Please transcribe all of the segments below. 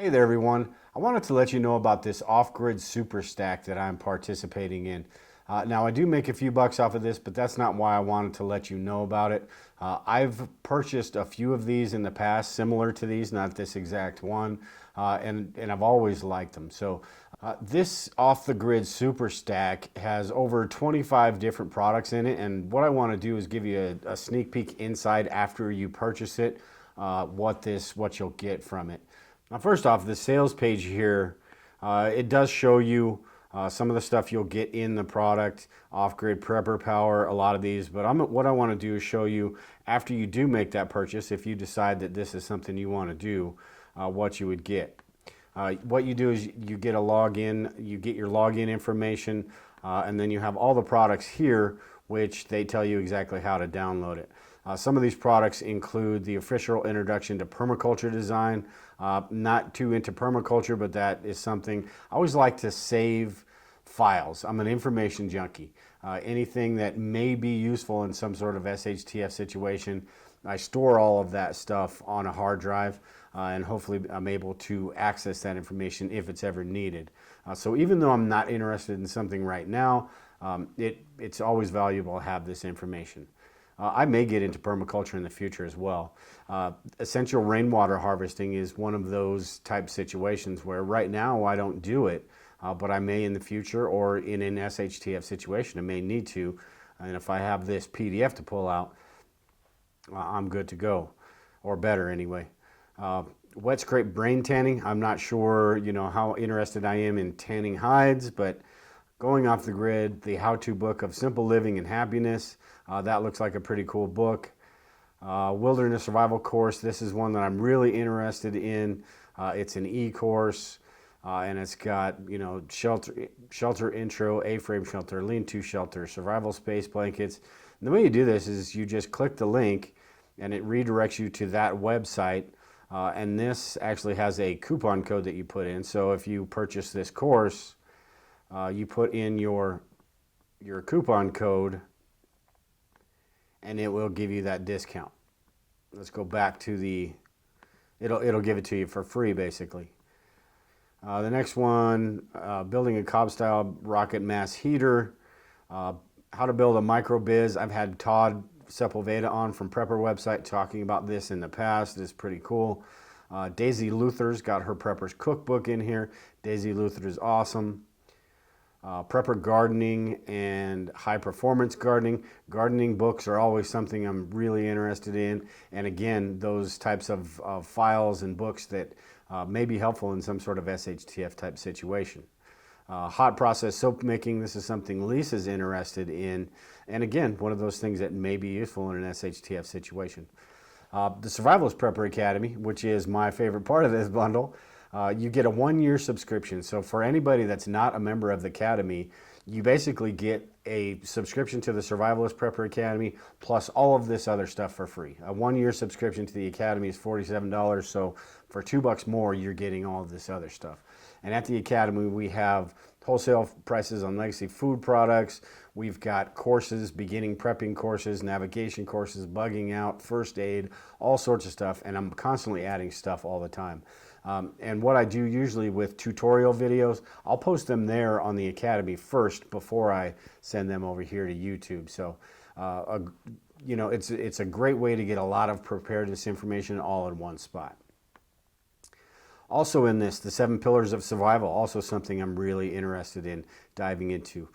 Hey there everyone. I wanted to let you know about this off-grid super stack that I'm participating in. Now I do make a few bucks off of this, but that's not why I wanted to let you know about it. I've purchased a few of these in the past, similar to these, not this exact one, and I've always liked them. So this off-the-grid super stack has over 25 different products in it, and what I want to do is give you a sneak peek inside after you purchase it, what you'll get from it. Now, first off, the sales page here, it does show you some of the stuff you'll get in the product, off-grid prepper power, a lot of these, but what I want to do is show you after you do make that purchase, if you decide that this is something you want to do, what you would get. What you do is you get a login, you get your login information, and then you have all the products here, which they tell you exactly how to download it. Some of these products include the official introduction to permaculture design. Not too into permaculture, but that is something I always like to save files. I'm an information junkie. Anything that may be useful in some sort of SHTF situation, I store all of that stuff on a hard drive, and hopefully I'm able to access that information if it's ever needed. So even though I'm not interested in something right now, it's always valuable to have this information. I may get into permaculture in the future as well. Essential rainwater harvesting is one of those type situations where right now I don't do it, but I may in the future, or in an SHTF situation, I may need to. And if I have this PDF to pull out, I'm good to go, or better anyway. Wet scrape brain tanning. I'm not sure, how interested I am in tanning hides, but going off the grid, the how-to book of simple living and happiness. That looks like a pretty cool book. Wilderness survival course. This is one that I'm really interested in. It's an e-course, and it's got shelter intro, A-frame shelter, lean-to shelter, survival space blankets. And the way you do this is you just click the link, and it redirects you to that website. And this actually has a coupon code that you put in. So if you purchase this course, you put in your coupon code, and it will give you that discount. Let's go back to it'll give it to you for free, basically. The next one, building a Cobb style rocket mass heater, how to build a micro biz. I've had Todd Sepulveda on from Prepper website talking about this in the past. It's pretty cool. Daisy Luther's got her Prepper's cookbook in here. Daisy Luther is awesome. Prepper gardening and high performance gardening. Gardening books are always something I'm really interested in. And again, those types of files and books that may be helpful in some sort of SHTF type situation. Hot process soap making. This is something Lisa's interested in. And again, one of those things that may be useful in an SHTF situation. The Survivalist Prepper Academy, which is my favorite part of this bundle. You get a 1-year subscription. So for anybody that's not a member of the Academy, you basically get a subscription to the Survivalist Prepper Academy plus all of this other stuff for free. A 1-year subscription to the Academy is $47, so for $2 more, you're getting all of this other stuff. And at the Academy, we have wholesale prices on legacy food products. We've got courses, beginning prepping courses, navigation courses, bugging out, first aid, all sorts of stuff. And I'm constantly adding stuff all the time. And what I do usually with tutorial videos, I'll post them there on the Academy first before I send them over here to YouTube. So, it's a great way to get a lot of preparedness information all in one spot. Also in this, the 7 Pillars of Survival, also something I'm really interested in diving into.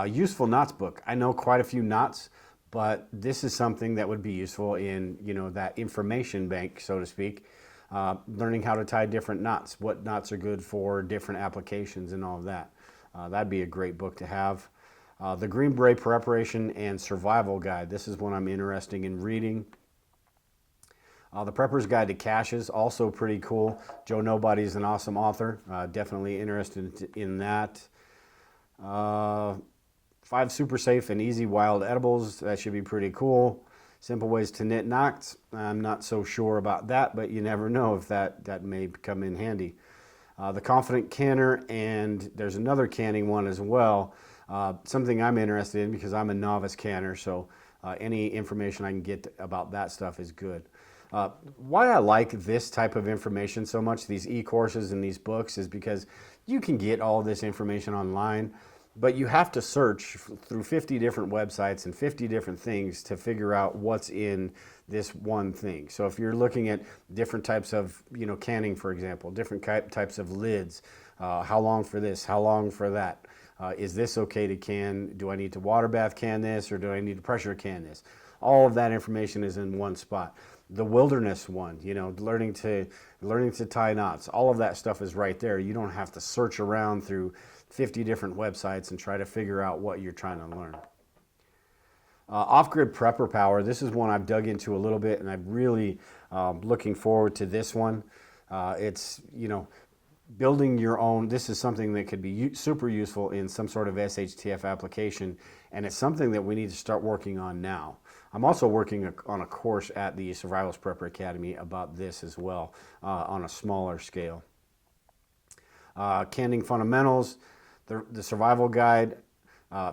Useful knots book. I know quite a few knots, but this is something that would be useful in, that information bank, so to speak. Learning how to tie different knots, what knots are good for different applications and all of that. That'd be a great book to have. The Green Beret Preparation and Survival Guide. This is one I'm interested in reading. The Prepper's Guide to Caches, also pretty cool. Joe Nobody's an awesome author. Definitely interested in that. 5 super safe and easy wild edibles. That should be pretty cool. Simple ways to knit knots. I'm not so sure about that, but you never know if that may come in handy. The Confident Canner, and there's another canning one as well. Something I'm interested in because I'm a novice canner, so any information I can get about that stuff is good. Why I like this type of information so much, these e-courses and these books, is because you can get all this information online, but you have to search through 50 different websites and 50 different things to figure out what's in this one thing. So if you're looking at different types of, canning, for example, different types of lids, how long for this, how long for that, is this okay to can, do I need to water bath can this, or do I need to pressure can this? All of that information is in one spot. The wilderness one, learning to tie knots, all of that stuff is right there. You don't have to search around through 50 different websites and try to figure out what you're trying to learn. Off-grid prepper power, this is one I've dug into a little bit, and I'm really looking forward to this one. It's, building your own. This is something that could be super useful in some sort of SHTF application, and it's something that we need to start working on now. I'm also working on a course at the Survivalist Prepper Academy about this as well, on a smaller scale. Canning fundamentals, the survival guide,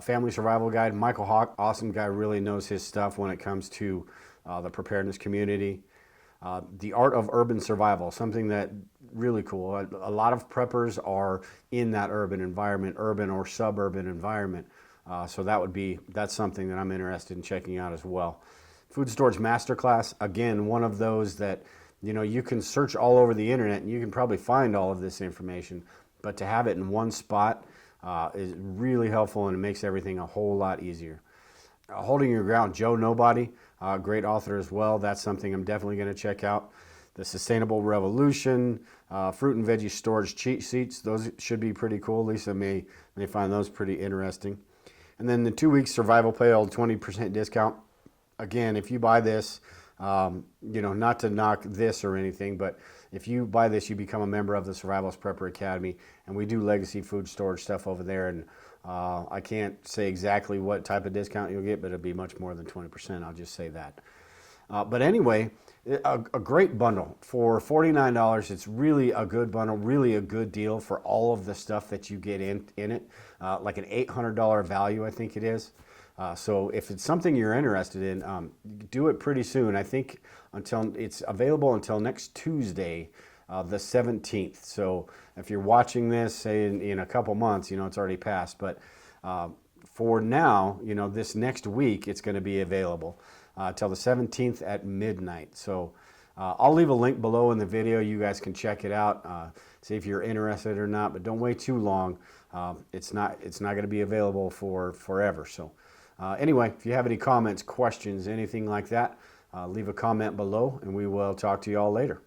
family survival guide. Michael Hawk, awesome guy, really knows his stuff when it comes to the preparedness community. The art of urban survival, something that really cool. A lot of preppers are in that urban environment, urban or suburban environment. So that's something that I'm interested in checking out as well. Food Storage Masterclass, again, one of those that, you can search all over the internet and you can probably find all of this information, but to have it in one spot is really helpful, and it makes everything a whole lot easier. Holding Your Ground, Joe Nobody, great author as well. That's something I'm definitely going to check out. The Sustainable Revolution, fruit and veggie storage cheat sheets, those should be pretty cool. Lisa may find those pretty interesting. And then the 2 week survival pail, 20% discount. Again, if you buy this, not to knock this or anything, but if you buy this, you become a member of the Survivalist Prepper Academy, and we do legacy food storage stuff over there. And I can't say exactly what type of discount you'll get, but it'll be much more than 20%. I'll just say that. But anyway, a great bundle for $49. It's really a good bundle, really a good deal for all of the stuff that you get in it. Like an $800 value, I think it is. So if it's something you're interested in, do it pretty soon. I think it's available until next Tuesday, the 17th. So if you're watching this, say in a couple months, it's already passed. But for now, this next week, it's going to be available till the 17th at midnight. So I'll leave a link below in the video. You guys can check it out, see if you're interested or not. But don't wait too long. It's not going to be available for forever. So anyway, if you have any comments, questions, anything like that, leave a comment below, and we will talk to you all later.